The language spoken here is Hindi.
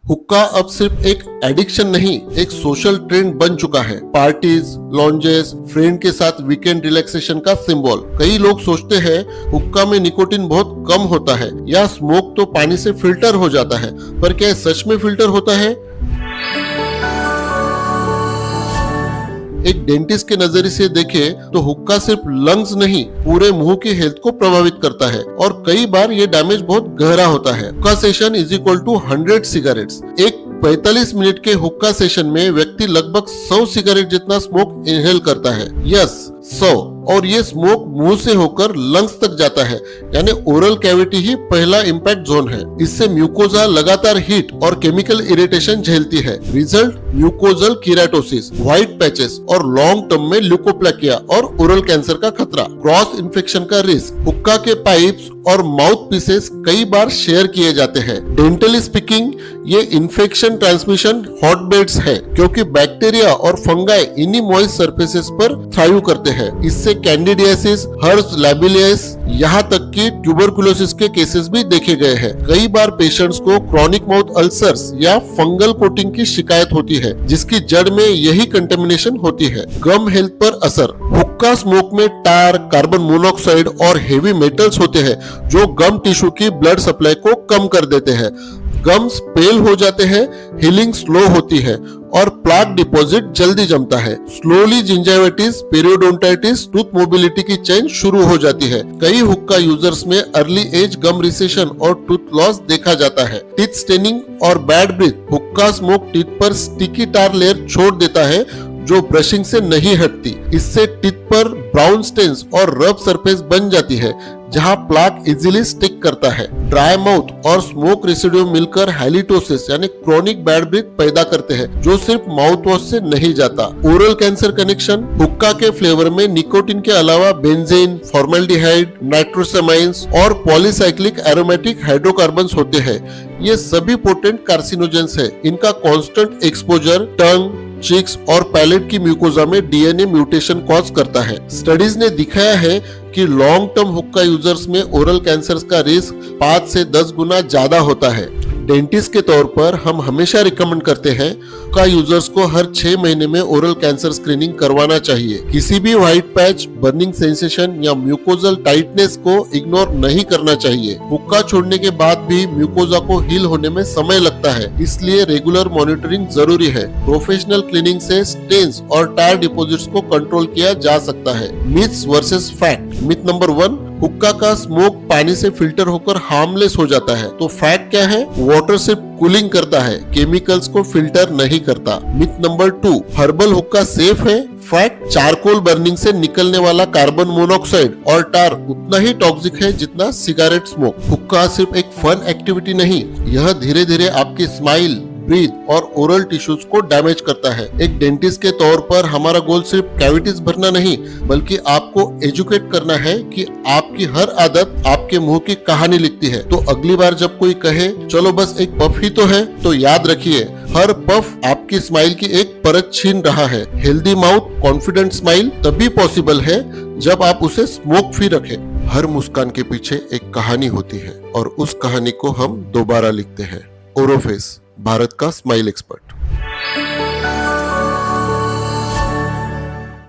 हुक्का अब सिर्फ एक एडिक्शन नहीं, एक सोशल ट्रेंड बन चुका है। पार्टीज, लॉन्जेस, फ्रेंड के साथ वीकेंड रिलैक्सेशन का सिंबल। कई लोग सोचते हैं हुक्का में निकोटिन बहुत कम होता है या स्मोक तो पानी से फिल्टर हो जाता है, पर क्या सच में फिल्टर होता है? एक डेंटिस्ट के नजरिए से देखें तो हुक्का सिर्फ लंग्स नहीं, पूरे मुंह की हेल्थ को प्रभावित करता है और कई बार ये डैमेज बहुत गहरा होता है। हुक्का session is equal to 100 cigarettes. एक 45 मिनट के हुक्का सेशन में व्यक्ति लगभग 100 सिगरेट जितना स्मोक इनहेल करता है। यस, 100। और ये स्मोक मुंह से होकर लंग्स तक जाता है, यानी ओरल कैविटी ही पहला इंपैक्ट जोन है। इससे म्यूकोजा लगातार हीट और केमिकल इरिटेशन झेलती है। रिजल्ट म्यूकोजल कीराटोसिस, व्हाइट पैचेस और लॉन्ग टर्म में ल्यूकोप्लाकिया और ओरल कैंसर का खतरा, क्रॉस इन्फेक्शन का रिस्क। हुक्का के पाइप्स और माउथ पीसेस कई बार शेयर किए जाते हैं। डेंटली स्पीकिंग, ये इन्फेक्शन ट्रांसमिशन हॉटबेड्स है, क्योंकि बैक्टीरिया और फंगाई इन्हीं मॉइस्ट सरफेसेस पर थ्राइव करते हैं। इससे कैंडिडियासिस, हर्स लैबिलियस, यहाँ तक कि ट्यूबरकुलोसिस के केसेस भी देखे गए हैं। कई बार पेशेंट्स को क्रॉनिक माउथ अल्सर्स या फंगल कोटिंग की शिकायत होती है, जिसकी जड़ में यही कंटेमिनेशन होती है। गम हेल्थ पर असर। हुक्का स्मोक में टार, कार्बन मोनोऑक्साइड और हेवी मेटल्स होते हैं जो गम टिश्यू की ब्लड सप्लाई को कम कर देते हैं। गम्स पेल हो जाते हैं, हीलिंग स्लो होती है और प्लाक डिपॉजिट जल्दी जमता है। स्लोली जिंजाइटिस, पेरियोडोंटाइटिस, टूथ मोबिलिटी की चेन शुरू हो जाती है। कई हुक्का यूजर्स में अर्ली एज गम रिसेशन और टूथ लॉस देखा जाता है। टीथ स्टेनिंग और बैड ब्रीथ। हुक्का स्मोक टीथ पर स्टिकी टार लेयर छोड़ देता है जो ब्रशिंग से नहीं हटती। इससे टीथ पर ब्राउन स्टेन्स और रफ सरफेस बन जाती है जहां प्लाक इजीली स्टिक करता है। ड्राई माउथ और स्मोक रेसिड्यू मिलकर हैलिटोसिस यानी क्रोनिक बैड ब्रीथ पैदा करते हैं, जो सिर्फ माउथ वॉश से नहीं जाता। Oral cancer connection. हुक्का के फ्लेवर में निकोटिन के अलावा बेंजीन, फॉर्मेल्डिहाइड, नाइट्रोसामाइंस और पॉलीसाइक्लिक एरोमेटिक हाइड्रोकार्बन्स होते हैं। ये सभी पोटेंट कार्सिनोजेंस है। इनका कांस्टेंट एक्सपोजर टंग, चिक्स और पैलेट की म्यूकोजा में डीएनए म्यूटेशन कॉज करता है। स्टडीज ने दिखाया है कि लॉन्ग टर्म हुक्का यूजर्स में ओरल कैंसर का रिस्क 5 से 10 गुना ज्यादा होता है। डेंटिस्ट के तौर पर हम हमेशा रिकमेंड करते हैं हुक्का यूजर्स को हर 6 महीने में ओरल कैंसर स्क्रीनिंग करवाना चाहिए। किसी भी व्हाइट पैच, बर्निंग सेंसेशन या म्यूकोजल टाइटनेस को इग्नोर नहीं करना चाहिए। हुक्का छोड़ने के बाद भी म्यूकोजा को हील होने में समय लगता है, इसलिए रेगुलर मॉनिटरिंग जरूरी है। प्रोफेशनल क्लीनिंग से स्टेन्स और टायर डिपॉजिट्स को कंट्रोल किया जा सकता है। Myths versus fact. Myth number 1, हुक्का का स्मोक पानी से फिल्टर होकर हार्मलेस हो जाता है। तो फैक्ट क्या है? वाटर सिर्फ कूलिंग करता है, केमिकल्स को फिल्टर नहीं करता। मिथ नंबर 2, हर्बल हुक्का सेफ है। फैक्ट, चारकोल बर्निंग से निकलने वाला कार्बन मोनोऑक्साइड और टार उतना ही टॉक्सिक है जितना सिगरेट स्मोक। हुक्का सिर्फ एक फन एक्टिविटी नहीं, यह धीरे धीरे आपकी स्माइल, ब्रीथ और ओरल टिश्यूज को डैमेज करता है। एक डेंटिस्ट के तौर पर हमारा गोल सिर्फ कैविटीज भरना नहीं, बल्कि आपको एजुकेट करना है कि आपकी हर आदत आपके मुंह की कहानी लिखती है। तो अगली बार जब कोई कहे चलो बस एक पफ ही तो है, तो याद रखिए हर पफ आपकी स्माइल की एक परत छीन रहा है। हेल्दी माउथ, कॉन्फिडेंट स्माइल तभी पॉसिबल है जब आप उसे स्मोक फ्री रखें। हर मुस्कान के पीछे एक कहानी होती है और उस कहानी को हम दोबारा लिखते हैं। ओरोफेस, भारत का स्माइल एक्सपर्ट।